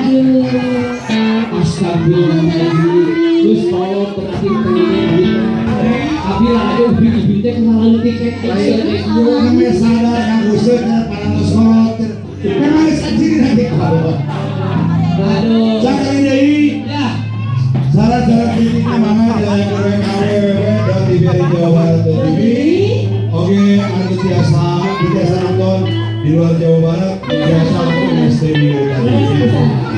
Astagfirullahaladzim. Terus tolong terakhir pengen abi lah aja ubi teh kenalan tiket namanya sadar yang busuk para musolot memang sajir nanti aduh jangan ini ya saran-saran titiknya mana dari KWW dan TV Jawa Barat TV. Oke, ada biasa nonton di luar Jawa Barat biasa nonton di studio tadi.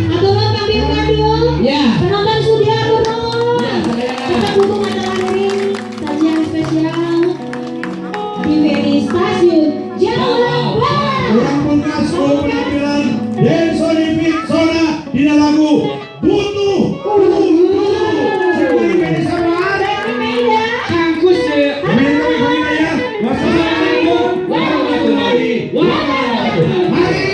Aturan kami radio. Ya. Penonton sudah turun. Ya, Kita dukung acara ini sajian spesial TVRI Stasiun Jawa Barat. Orang pungkas penampilan Densoni Fit Sona di lagu Butuh. Seperti ini sama kangkus deh. Pemirsa ya. Wassalamualaikum warahmatullahi wabarakatuh. Mari.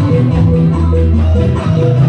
Thank